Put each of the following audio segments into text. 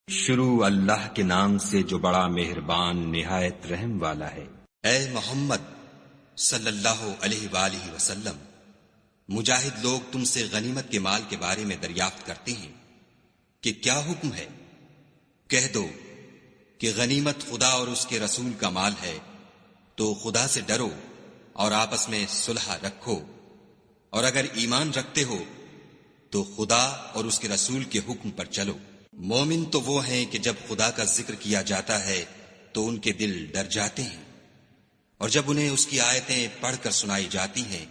شروع اللہ کے نام سے جو بڑا مہربان نہایت رحم والا ہے۔ اے محمد صلی اللہ علیہ وآلہ وسلم، مجاہد لوگ تم سے غنیمت کے مال کے بارے میں دریافت کرتے ہیں کہ کیا حکم ہے؟ کہہ دو کہ غنیمت خدا اور اس کے رسول کا مال ہے، تو خدا سے ڈرو اور آپس میں صلح رکھو، اور اگر ایمان رکھتے ہو تو خدا اور اس کے رسول کے حکم پر چلو۔ مومن تو وہ ہیں کہ جب خدا کا ذکر کیا جاتا ہے تو ان کے دل ڈر جاتے ہیں، اور جب انہیں اس کی آیتیں پڑھ کر سنائی جاتی ہیں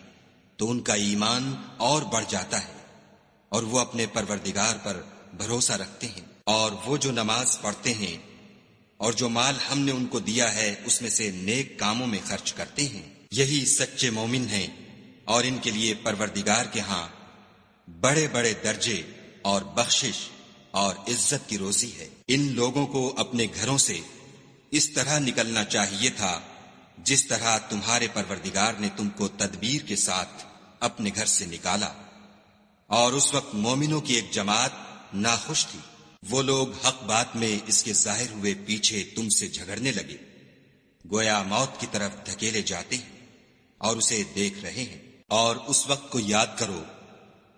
تو ان کا ایمان اور بڑھ جاتا ہے، اور وہ اپنے پروردگار پر بھروسہ رکھتے ہیں، اور وہ جو نماز پڑھتے ہیں اور جو مال ہم نے ان کو دیا ہے اس میں سے نیک کاموں میں خرچ کرتے ہیں، یہی سچے مومن ہیں، اور ان کے لیے پروردگار کے ہاں بڑے بڑے درجے اور بخشش اور عزت کی روزی ہے۔ ان لوگوں کو اپنے گھروں سے اس طرح نکلنا چاہیے تھا جس طرح تمہارے پروردگار نے تم کو تدبیر کے ساتھ اپنے گھر سے نکالا، اور اس وقت مومنوں کی ایک جماعت ناخوش تھی۔ وہ لوگ حق بات میں اس کے ظاہر ہوئے پیچھے تم سے جھگڑنے لگے، گویا موت کی طرف دھکیلے جاتے ہیں اور اسے دیکھ رہے ہیں۔ اور اس وقت کو یاد کرو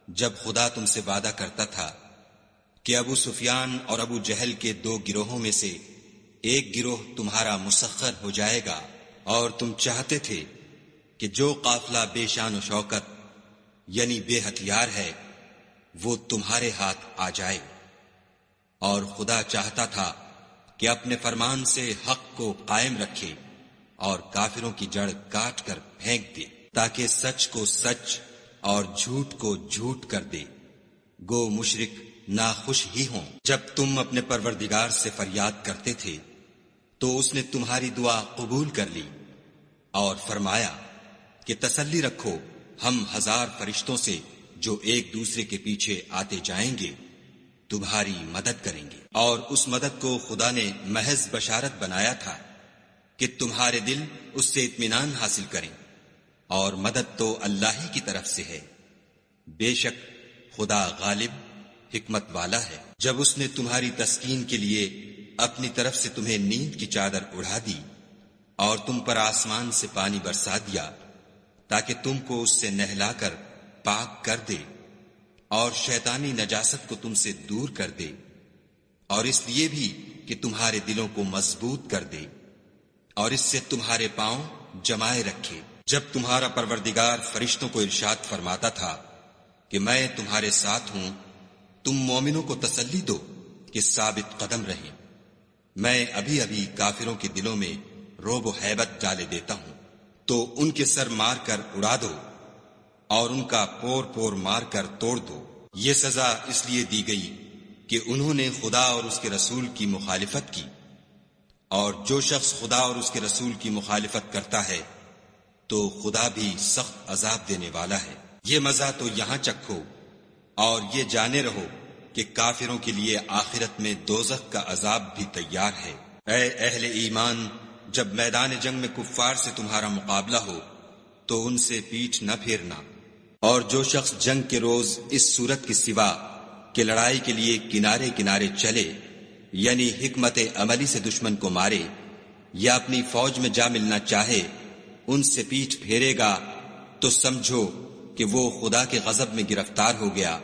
جب خدا تم سے وعدہ کرتا تھا کہ ابو سفیان اور ابو جہل کے دو گروہوں میں سے ایک گروہ تمہارا مسخر ہو جائے گا، اور تم چاہتے تھے کہ جو قافلہ بے شان و شوکت یعنی بے ہتھیار ہے وہ تمہارے ہاتھ آ جائے، اور خدا چاہتا تھا کہ اپنے فرمان سے حق کو قائم رکھے اور کافروں کی جڑ کاٹ کر پھینک دے، تاکہ سچ کو سچ اور جھوٹ کو جھوٹ کر دے۔ گو مشرک ناخوش ہی ہوں۔ جب تم اپنے پروردگار سے فریاد کرتے تھے تو اس نے تمہاری دعا قبول کر لی اور فرمایا کہ تسلی رکھو، ہم 1000 فرشتوں سے جو ایک دوسرے کے پیچھے آتے جائیں گے تمہاری مدد کریں گے۔ اور اس مدد کو خدا نے محض بشارت بنایا تھا کہ تمہارے دل اس سے اطمینان حاصل کریں، اور مدد تو اللہ ہی کی طرف سے ہے، بے شک خدا غالب حکمت والا ہے۔ جب اس نے تمہاری تسکین کے لیے اپنی طرف سے تمہیں نیند کی چادر اڑا دی اور تم پر آسمان سے پانی برسا دیا تاکہ تم کو اس سے نہلا کر پاک کر دے، اور شیطانی نجاست کو تم سے دور کر دے، اور اس لیے بھی کہ تمہارے دلوں کو مضبوط کر دے اور اس سے تمہارے پاؤں جمائے رکھے۔ جب تمہارا پروردگار فرشتوں کو ارشاد فرماتا تھا کہ میں تمہارے ساتھ ہوں، تم مومنوں کو تسلی دو کہ ثابت قدم رہیں، میں ابھی ابھی کافروں کے دلوں میں رعب و ہیبت ڈالے دیتا ہوں، تو ان کے سر مار کر اڑا دو اور ان کا پور پور مار کر توڑ دو۔ یہ سزا اس لیے دی گئی کہ انہوں نے خدا اور اس کے رسول کی مخالفت کی، اور جو شخص خدا اور اس کے رسول کی مخالفت کرتا ہے تو خدا بھی سخت عذاب دینے والا ہے۔ یہ مزہ تو یہاں چکھو اور یہ جانے رہو کہ کافروں کے لیے آخرت میں دوزخ کا عذاب بھی تیار ہے۔ اے اہل ایمان، جب میدان جنگ میں کفار سے تمہارا مقابلہ ہو تو ان سے پیٹھ نہ پھیرنا، اور جو شخص جنگ کے روز اس صورت کی سوا کہ لڑائی کے لیے کنارے کنارے چلے، یعنی حکمت عملی سے دشمن کو مارے یا اپنی فوج میں جا ملنا چاہے، ان سے پیٹھ پھیرے گا تو سمجھو کہ وہ خدا کے غضب میں گرفتار ہو گیا،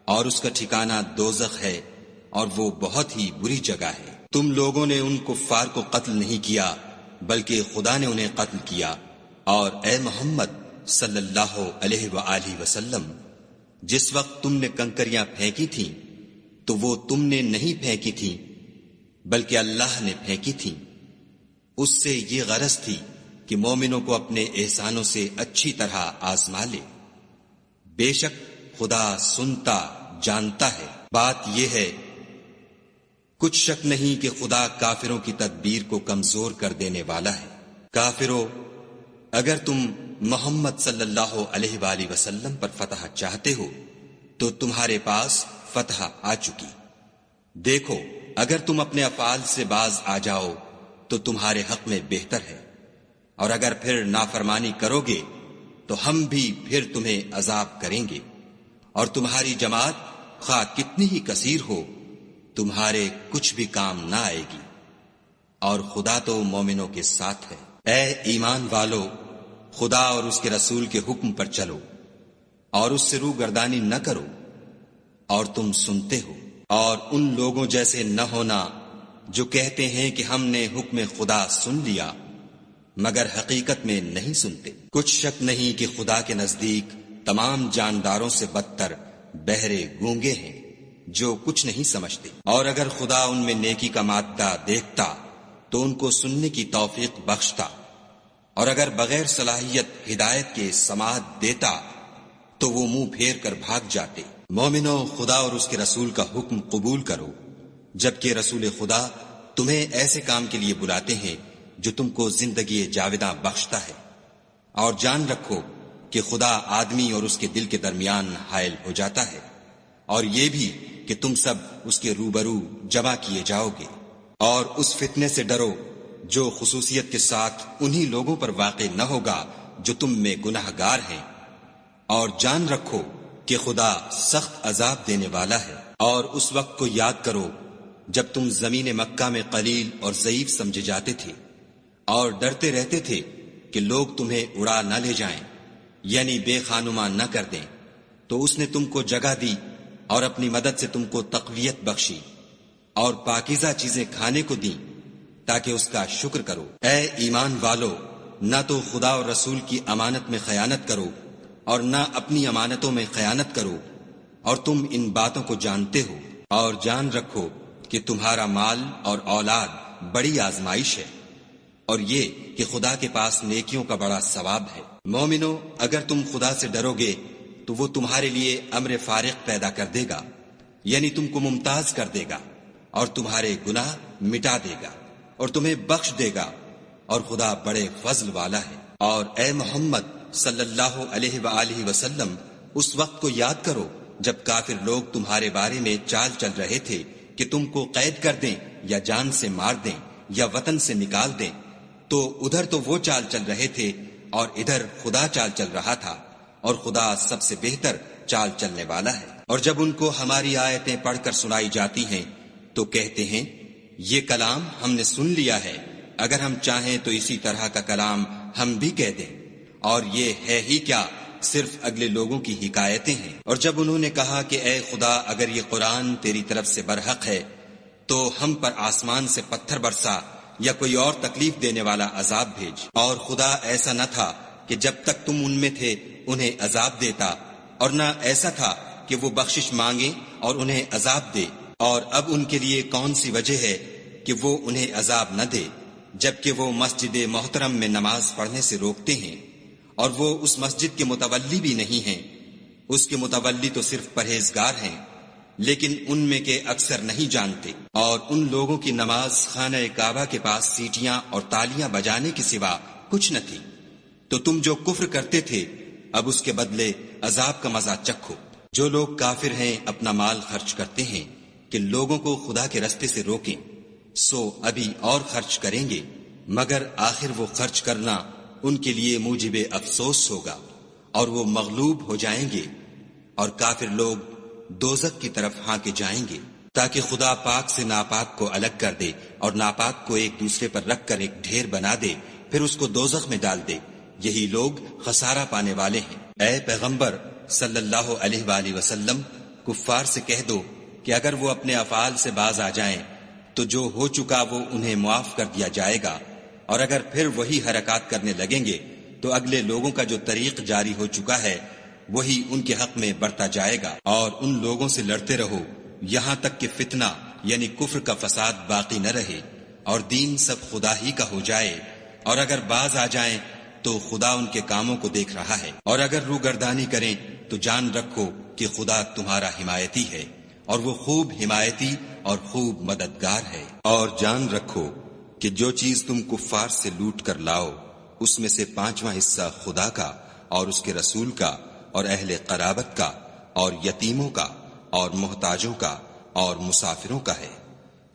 اور اس کا ٹھکانہ دوزخ ہے، اور وہ بہت ہی بری جگہ ہے۔ تم لوگوں نے ان کفار کو قتل نہیں کیا بلکہ خدا نے انہیں قتل کیا، اور اے محمد صلی اللہ علیہ وآلہ وسلم، جس وقت تم نے کنکریاں پھینکی تھیں تو وہ تم نے نہیں پھینکی تھیں بلکہ اللہ نے پھینکی تھیں۔ اس سے یہ غرض تھی کہ مومنوں کو اپنے احسانوں سے اچھی طرح آزما لے، بے شک خدا سنتا جانتا ہے۔ بات یہ ہے، کچھ شک نہیں کہ خدا کافروں کی تدبیر کو کمزور کر دینے والا ہے۔ کافروں، اگر تم محمد صلی اللہ علیہ وآلہ وسلم پر فتح چاہتے ہو تو تمہارے پاس فتح آ چکی۔ دیکھو، اگر تم اپنے افعال سے باز آ جاؤ تو تمہارے حق میں بہتر ہے، اور اگر پھر نافرمانی کرو گے تو ہم بھی پھر تمہیں عذاب کریں گے، اور تمہاری جماعت خواہ کتنی ہی کثیر ہو تمہارے کچھ بھی کام نہ آئے گی، اور خدا تو مومنوں کے ساتھ ہے۔ اے ایمان والو، خدا اور اس کے رسول کے حکم پر چلو اور اس سے روگردانی نہ کرو، اور تم سنتے ہو، اور ان لوگوں جیسے نہ ہونا جو کہتے ہیں کہ ہم نے حکم خدا سن لیا مگر حقیقت میں نہیں سنتے۔ کچھ شک نہیں کہ خدا کے نزدیک تمام جانداروں سے بدتر بہرے گونگے ہیں جو کچھ نہیں سمجھتے، اور اگر خدا ان میں نیکی کا مادہ دیکھتا تو ان کو سننے کی توفیق بخشتا، اور اگر بغیر صلاحیت ہدایت کے سماعت دیتا تو وہ منہ پھیر کر بھاگ جاتے۔ مومنو، خدا اور اس کے رسول کا حکم قبول کرو، جبکہ رسول خدا تمہیں ایسے کام کے لیے بلاتے ہیں جو تم کو زندگی جاوداں بخشتا ہے، اور جان رکھو کہ خدا آدمی اور اس کے دل کے درمیان حائل ہو جاتا ہے، اور یہ بھی کہ تم سب اس کے روبرو جمع کیے جاؤ گے، اور اس فتنے سے ڈرو جو خصوصیت کے ساتھ انہی لوگوں پر واقع نہ ہوگا جو تم میں گناہ گار ہیں، اور جان رکھو کہ خدا سخت عذاب دینے والا ہے۔ اور اس وقت کو یاد کرو جب تم زمین مکہ میں قلیل اور ضعیف سمجھے جاتے تھے اور ڈرتے رہتے تھے کہ لوگ تمہیں اڑا نہ لے جائیں، یعنی بے خانما نہ کر دیں، تو اس نے تم کو جگہ دی اور اپنی مدد سے تم کو تقویت بخشی اور پاکیزہ چیزیں کھانے کو دیں تاکہ اس کا شکر کرو۔ اے ایمان والو، نہ تو خدا اور رسول کی امانت میں خیانت کرو اور نہ اپنی امانتوں میں خیانت کرو، اور تم ان باتوں کو جانتے ہو، اور جان رکھو کہ تمہارا مال اور اولاد بڑی آزمائش ہے، اور یہ کہ خدا کے پاس نیکیوں کا بڑا ثواب ہے۔ مومنو، اگر تم خدا سے ڈرو گے تو وہ تمہارے لیے امر فارغ پیدا کر دے گا، یعنی تم کو ممتاز کر دے گا اور تمہارے گناہ مٹا دے گا اور تمہیں بخش دے گا، اور خدا بڑے فضل والا ہے۔ اور اے محمد صلی اللہ علیہ وآلہ وسلم، اس وقت کو یاد کرو جب کافر لوگ تمہارے بارے میں چال چل رہے تھے کہ تم کو قید کر دیں یا جان سے مار دیں یا وطن سے نکال دیں، تو ادھر تو وہ چال چل رہے تھے اور ادھر خدا چال چل رہا تھا، اور خدا سب سے بہتر چال چلنے والا ہے۔ اور جب ان کو ہماری آیتیں پڑھ کر سنائی جاتی ہیں تو کہتے ہیں یہ کلام ہم نے سن لیا ہے، اگر ہم چاہیں تو اسی طرح کا کلام ہم بھی کہہ دیں، اور یہ ہے ہی کیا، صرف اگلے لوگوں کی حکایتیں ہیں۔ اور جب انہوں نے کہا کہ اے خدا، اگر یہ قرآن تیری طرف سے برحق ہے تو ہم پر آسمان سے پتھر برسا یا کوئی اور تکلیف دینے والا عذاب بھیج۔ اور خدا ایسا نہ تھا کہ جب تک تم ان میں تھے انہیں عذاب دیتا، اور نہ ایسا تھا کہ وہ بخشش مانگے اور انہیں عذاب دے۔ اور اب ان کے لیے کون سی وجہ ہے کہ وہ انہیں عذاب نہ دے، جبکہ وہ مسجد محترم میں نماز پڑھنے سے روکتے ہیں، اور وہ اس مسجد کے متولی بھی نہیں ہیں، اس کے متولی تو صرف پرہیزگار ہیں، لیکن ان میں کے اکثر نہیں جانتے۔ اور ان لوگوں کی نماز خانہ کعبہ کے پاس سیٹیاں اور تالیاں بجانے کے سوا کچھ نہ تھی، تو تم جو کفر کرتے تھے اب اس کے بدلے عذاب کا مزہ چکھو۔ جو لوگ کافر ہیں اپنا مال خرچ کرتے ہیں کہ لوگوں کو خدا کے رستے سے روکیں، سو ابھی اور خرچ کریں گے، مگر آخر وہ خرچ کرنا ان کے لیے موجب افسوس ہوگا، اور وہ مغلوب ہو جائیں گے، اور کافر لوگ دوزخ کی طرف ہانکے جائیں گے، تاکہ خدا پاک سے ناپاک کو الگ کر دے اور ناپاک کو ایک دوسرے پر رکھ کر ایک ڈھیر بنا دے، پھر اس کو دوزخ میں ڈال دے۔ یہی لوگ خسارہ پانے والے ہیں۔ اے پیغمبر صلی اللہ علیہ وآلہ وسلم، کفار سے کہہ دو کہ اگر وہ اپنے افعال سے باز آ جائیں تو جو ہو چکا وہ انہیں معاف کر دیا جائے گا، اور اگر پھر وہی حرکات کرنے لگیں گے تو اگلے لوگوں کا جو طریق جاری ہو چکا ہے وہی ان کے حق میں برتا جائے گا۔ اور ان لوگوں سے لڑتے رہو یہاں تک کہ فتنہ یعنی کفر کا فساد باقی نہ رہے اور دین سب خدا ہی کا ہو جائے، اور اگر باز آ جائیں تو خدا ان کے کاموں کو دیکھ رہا ہے، اور اگر روگردانی کریں تو جان رکھو کہ خدا تمہارا حمایتی ہے، اور وہ خوب حمایتی اور خوب مددگار ہے۔ اور جان رکھو کہ جو چیز تم کفار سے لوٹ کر لاؤ اس میں سے 5واں حصہ خدا کا اور اس کے رسول کا اور اہل قرابت کا اور یتیموں کا اور محتاجوں کا اور مسافروں کا ہے۔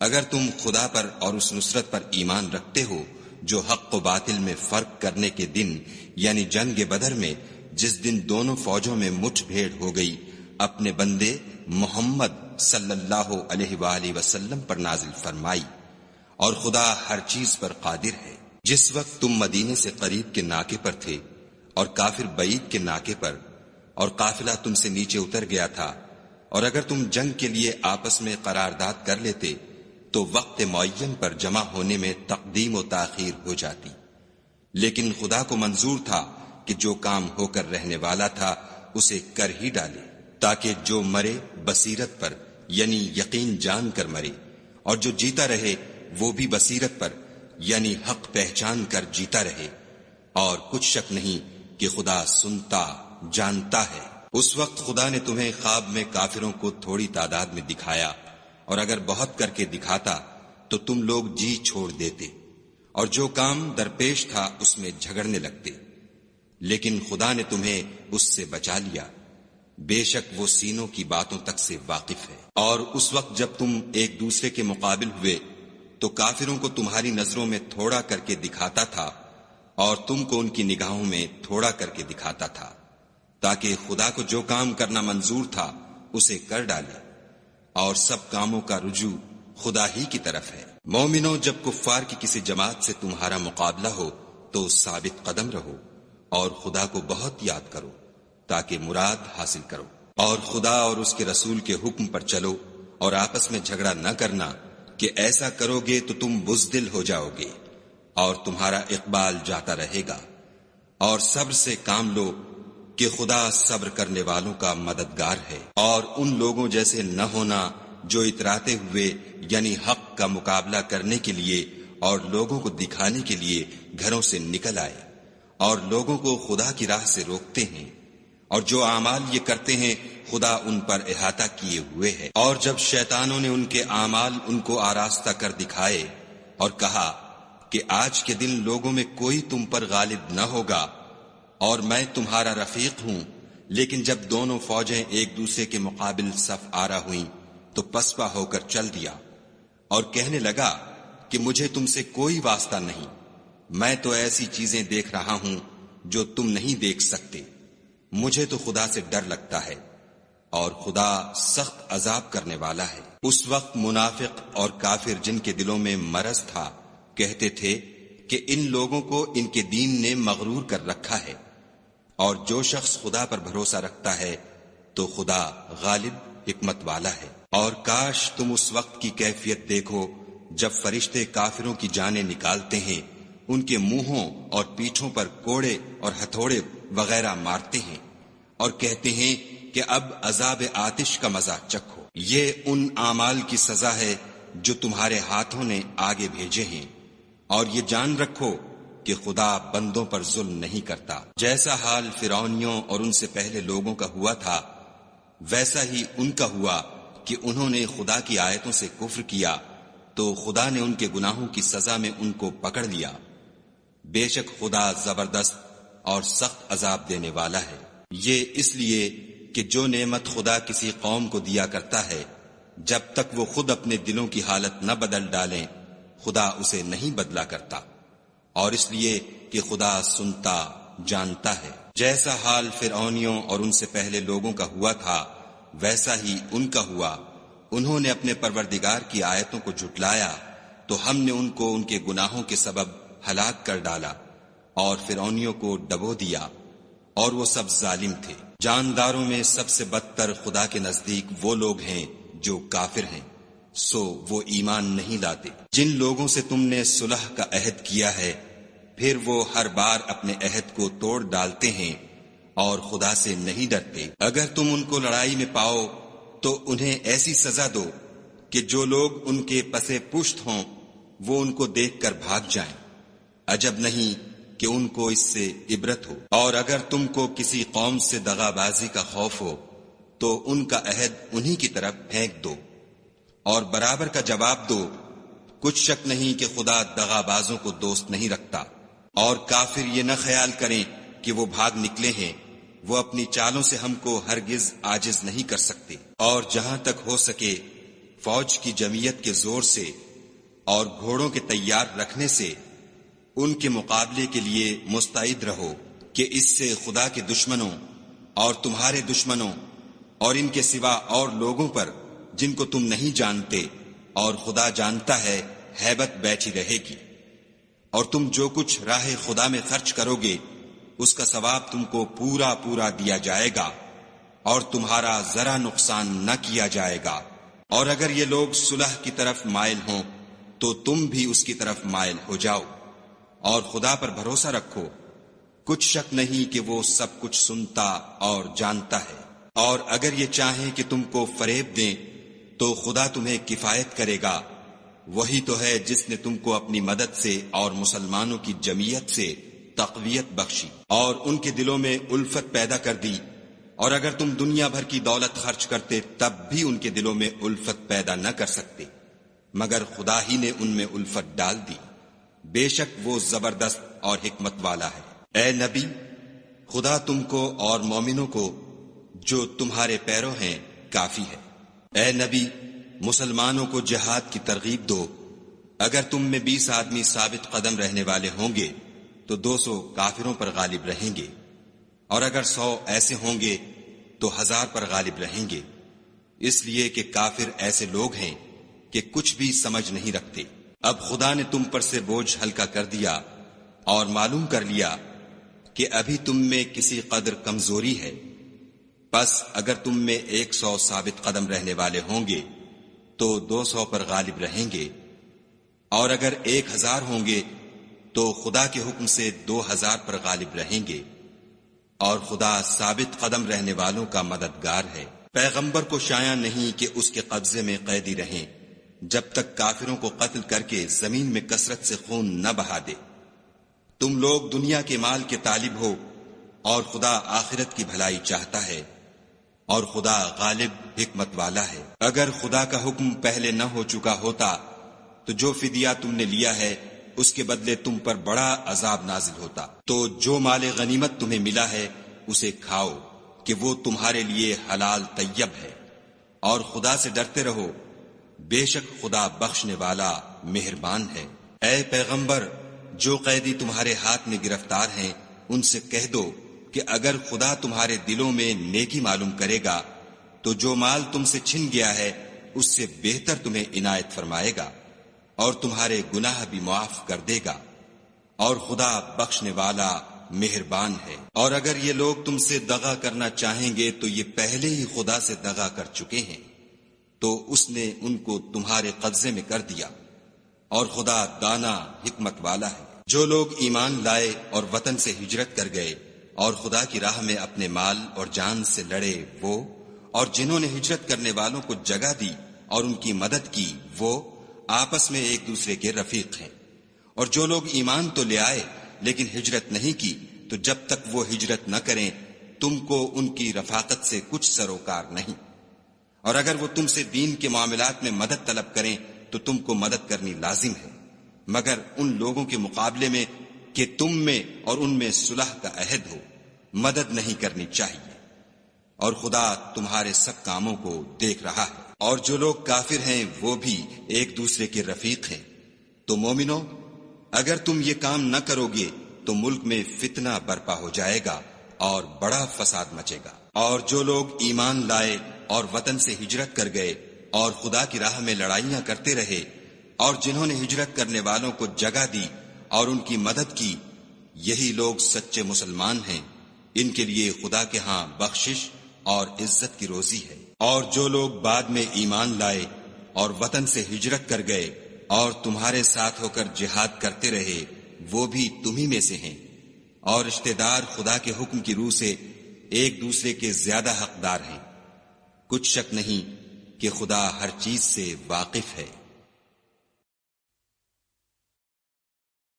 اگر تم خدا پر اور اس نصرت پر ایمان رکھتے ہو جو حق و باطل میں فرق کرنے کے دن یعنی جنگ بدر میں جس دن دونوں فوجوں میں مٹھ بھیڑ ہو گئی اپنے بندے محمد صلی اللہ علیہ وآلہ وسلم پر نازل فرمائی، اور خدا ہر چیز پر قادر ہے۔ جس وقت تم مدینے سے قریب کے ناکے پر تھے اور کافر بعید کے ناکے پر، اور قافلہ تم سے نیچے اتر گیا تھا، اور اگر تم جنگ کے لیے آپس میں قرارداد کر لیتے تو وقت معین پر جمع ہونے میں تقدیم و تاخیر ہو جاتی، لیکن خدا کو منظور تھا کہ جو کام ہو کر رہنے والا تھا اسے کر ہی ڈالے، تاکہ جو مرے بصیرت پر یعنی یقین جان کر مرے، اور جو جیتا رہے وہ بھی بصیرت پر یعنی حق پہچان کر جیتا رہے، اور کچھ شک نہیں کہ خدا سنتا جانتا ہے۔ اس وقت خدا نے تمہیں خواب میں کافروں کو تھوڑی تعداد میں دکھایا، اور اگر بہت کر کے دکھاتا تو تم لوگ جی چھوڑ دیتے، اور جو کام درپیش تھا اس میں جھگڑنے لگتے، لیکن خدا نے تمہیں اس سے بچا لیا، بے شک وہ سینوں کی باتوں تک سے واقف ہے۔ اور اس وقت جب تم ایک دوسرے کے مقابل ہوئے تو کافروں کو تمہاری نظروں میں تھوڑا کر کے دکھاتا تھا، اور تم کو ان کی نگاہوں میں تھوڑا کر کے دکھاتا تھا، تاکہ خدا کو جو کام کرنا منظور تھا اسے کر ڈالے، اور سب کاموں کا رجوع خدا ہی کی طرف ہے۔ مومنوں، جب کفار کی کسی جماعت سے تمہارا مقابلہ ہو تو ثابت قدم رہو، اور خدا کو بہت یاد کرو تاکہ مراد حاصل کرو، اور خدا اور اس کے رسول کے حکم پر چلو، اور آپس میں جھگڑا نہ کرنا کہ ایسا کرو گے تو تم بزدل ہو جاؤ گے اور تمہارا اقبال جاتا رہے گا، اور صبر سے کام لو کہ خدا صبر کرنے والوں کا مددگار ہے۔ اور ان لوگوں جیسے نہ ہونا جو اتراتے ہوئے یعنی حق کا مقابلہ کرنے کے لیے اور لوگوں کو دکھانے کے لیے گھروں سے نکل آئے اور لوگوں کو خدا کی راہ سے روکتے ہیں، اور جو اعمال یہ کرتے ہیں خدا ان پر احاطہ کیے ہوئے ہے۔ اور جب شیطانوں نے ان کے اعمال ان کو آراستہ کر دکھائے اور کہا کہ آج کے دن لوگوں میں کوئی تم پر غالب نہ ہوگا اور میں تمہارا رفیق ہوں، لیکن جب دونوں فوجیں ایک دوسرے کے مقابل صف آرا ہوئیں تو پسپا ہو کر چل دیا اور کہنے لگا کہ مجھے تم سے کوئی واسطہ نہیں، میں تو ایسی چیزیں دیکھ رہا ہوں جو تم نہیں دیکھ سکتے، مجھے تو خدا سے ڈر لگتا ہے، اور خدا سخت عذاب کرنے والا ہے۔ اس وقت منافق اور کافر جن کے دلوں میں مرض تھا کہتے تھے کہ ان لوگوں کو ان کے دین نے مغرور کر رکھا ہے، اور جو شخص خدا پر بھروسہ رکھتا ہے تو خدا غالب حکمت والا ہے۔ اور کاش تم اس وقت کی کیفیت دیکھو جب فرشتے کافروں کی جانیں نکالتے ہیں، ان کے منہوں اور پیٹھوں پر کوڑے اور ہتھوڑے وغیرہ مارتے ہیں اور کہتے ہیں کہ اب عذاب آتش کا مزہ چکھو، یہ ان اعمال کی سزا ہے جو تمہارے ہاتھوں نے آگے بھیجے ہیں، اور یہ جان رکھو کہ خدا بندوں پر ظلم نہیں کرتا۔ جیسا حال فرعونیوں اور ان سے پہلے لوگوں کا ہوا تھا ویسا ہی ان کا ہوا کہ انہوں نے خدا کی آیتوں سے کفر کیا تو خدا نے ان کے گناہوں کی سزا میں ان کو پکڑ لیا، بے شک خدا زبردست اور سخت عذاب دینے والا ہے۔ یہ اس لیے کہ جو نعمت خدا کسی قوم کو دیا کرتا ہے جب تک وہ خود اپنے دلوں کی حالت نہ بدل ڈالیں خدا اسے نہیں بدلا کرتا، اور اس لیے کہ خدا سنتا جانتا ہے۔ جیسا حال فرعونیوں اور ان سے پہلے لوگوں کا ہوا تھا ویسا ہی ان کا ہوا، انہوں نے اپنے پروردگار کی آیتوں کو جھٹلایا تو ہم نے ان کو ان کے گناہوں کے سبب ہلاک کر ڈالا اور فرعونیوں کو ڈبو دیا، اور وہ سب ظالم تھے۔ جانداروں میں سب سے بدتر خدا کے نزدیک وہ لوگ ہیں جو کافر ہیں، سو وہ ایمان نہیں لاتے۔ جن لوگوں سے تم نے صلح کا عہد کیا ہے پھر وہ ہر بار اپنے عہد کو توڑ ڈالتے ہیں اور خدا سے نہیں ڈرتے۔ اگر تم ان کو لڑائی میں پاؤ تو انہیں ایسی سزا دو کہ جو لوگ ان کے پسے پشت ہوں وہ ان کو دیکھ کر بھاگ جائیں، عجب نہیں کہ ان کو اس سے عبرت ہو۔ اور اگر تم کو کسی قوم سے دغا بازی کا خوف ہو تو ان کا عہد انہی کی طرف پھینک دو اور برابر کا جواب دو، کچھ شک نہیں کہ خدا دغا بازوں کو دوست نہیں رکھتا۔ اور کافر یہ نہ خیال کریں کہ وہ بھاگ نکلے ہیں، وہ اپنی چالوں سے ہم کو ہرگز عاجز نہیں کر سکتے۔ اور جہاں تک ہو سکے فوج کی جمعیت کے زور سے اور گھوڑوں کے تیار رکھنے سے ان کے مقابلے کے لیے مستعد رہو کہ اس سے خدا کے دشمنوں اور تمہارے دشمنوں اور ان کے سوا اور لوگوں پر جن کو تم نہیں جانتے، اور خدا جانتا ہے ہیبت بیٹھی رہے گی۔ اور تم جو کچھ راہ خدا میں خرچ کرو گے اس کا ثواب تم کو پورا پورا دیا جائے گا، اور تمہارا ذرا نقصان نہ کیا جائے گا۔ اور اگر یہ لوگ صلح کی طرف مائل ہوں تو تم بھی اس کی طرف مائل ہو جاؤ، اور خدا پر بھروسہ رکھو، کچھ شک نہیں کہ وہ سب کچھ سنتا اور جانتا ہے۔ اور اگر یہ چاہیں کہ تم کو فریب دیں تو خدا تمہیں کفایت کرے گا، وہی تو ہے جس نے تم کو اپنی مدد سے اور مسلمانوں کی جمعیت سے تقویت بخشی اور ان کے دلوں میں الفت پیدا کر دی، اور اگر تم دنیا بھر کی دولت خرچ کرتے تب بھی ان کے دلوں میں الفت پیدا نہ کر سکتے، مگر خدا ہی نے ان میں الفت ڈال دی، بے شک وہ زبردست اور حکمت والا ہے۔ اے نبی، خدا تم کو اور مومنوں کو جو تمہارے پیرو ہیں کافی ہے۔ اے نبی، مسلمانوں کو جہاد کی ترغیب دو، اگر تم میں 20 آدمی ثابت قدم رہنے والے ہوں گے تو 200 کافروں پر غالب رہیں گے، اور اگر 100 ایسے ہوں گے تو 1000 پر غالب رہیں گے، اس لیے کہ کافر ایسے لوگ ہیں کہ کچھ بھی سمجھ نہیں رکھتے۔ اب خدا نے تم پر سے بوجھ ہلکا کر دیا اور معلوم کر لیا کہ ابھی تم میں کسی قدر کمزوری ہے، پس اگر تم میں 100 ثابت قدم رہنے والے ہوں گے تو 200 پر غالب رہیں گے، اور اگر 1000 ہوں گے تو خدا کے حکم سے 2000 پر غالب رہیں گے، اور خدا ثابت قدم رہنے والوں کا مددگار ہے۔ پیغمبر کو شایع نہیں کہ اس کے قبضے میں قیدی رہیں جب تک کافروں کو قتل کر کے زمین میں کثرت سے خون نہ بہا دے۔ تم لوگ دنیا کے مال کے طالب ہو اور خدا آخرت کی بھلائی چاہتا ہے، اور خدا غالب حکمت والا ہے۔ اگر خدا کا حکم پہلے نہ ہو چکا ہوتا تو جو فدیہ تم نے لیا ہے اس کے بدلے تم پر بڑا عذاب نازل ہوتا۔ تو جو مال غنیمت تمہیں ملا ہے اسے کھاؤ کہ وہ تمہارے لیے حلال طیب ہے، اور خدا سے ڈرتے رہو، بے شک خدا بخشنے والا مہربان ہے۔ اے پیغمبر، جو قیدی تمہارے ہاتھ میں گرفتار ہیں ان سے کہہ دو کہ اگر خدا تمہارے دلوں میں نیکی معلوم کرے گا تو جو مال تم سے چھن گیا ہے اس سے بہتر تمہیں عنایت فرمائے گا، اور تمہارے گناہ بھی معاف کر دے گا، اور خدا بخشنے والا مہربان ہے۔ اور اگر یہ لوگ تم سے دغا کرنا چاہیں گے تو یہ پہلے ہی خدا سے دغا کر چکے ہیں، تو اس نے ان کو تمہارے قبضے میں کر دیا، اور خدا دانا حکمت والا ہے۔ جو لوگ ایمان لائے اور وطن سے ہجرت کر گئے اور خدا کی راہ میں اپنے مال اور جان سے لڑے وہ، اور جنہوں نے ہجرت کرنے والوں کو جگہ دی اور ان کی مدد کی وہ آپس میں ایک دوسرے کے رفیق ہیں۔ اور جو لوگ ایمان تو لے آئے لیکن ہجرت نہیں کی تو جب تک وہ ہجرت نہ کریں تم کو ان کی رفاقت سے کچھ سروکار نہیں، اور اگر وہ تم سے دین کے معاملات میں مدد طلب کریں تو تم کو مدد کرنی لازم ہے، مگر ان لوگوں کے مقابلے میں کہ تم میں اور ان میں صلح کا عہد ہو مدد نہیں کرنی چاہیے، اور خدا تمہارے سب کاموں کو دیکھ رہا ہے۔ اور جو لوگ کافر ہیں وہ بھی ایک دوسرے کے رفیق ہیں۔ تو مومنو، اگر تم یہ کام نہ کرو گے تو ملک میں فتنہ برپا ہو جائے گا اور بڑا فساد مچے گا۔ اور جو لوگ ایمان لائے اور وطن سے ہجرت کر گئے اور خدا کی راہ میں لڑائیاں کرتے رہے، اور جنہوں نے ہجرت کرنے والوں کو جگہ دی اور ان کی مدد کی، یہی لوگ سچے مسلمان ہیں، ان کے لیے خدا کے ہاں بخشش اور عزت کی روزی ہے۔ اور جو لوگ بعد میں ایمان لائے اور وطن سے ہجرت کر گئے اور تمہارے ساتھ ہو کر جہاد کرتے رہے، وہ بھی تمہی میں سے ہیں، اور رشتہ دار خدا کے حکم کی روح سے ایک دوسرے کے زیادہ حقدار ہیں۔ کچھ شک نہیں کہ خدا ہر چیز سے واقف ہے۔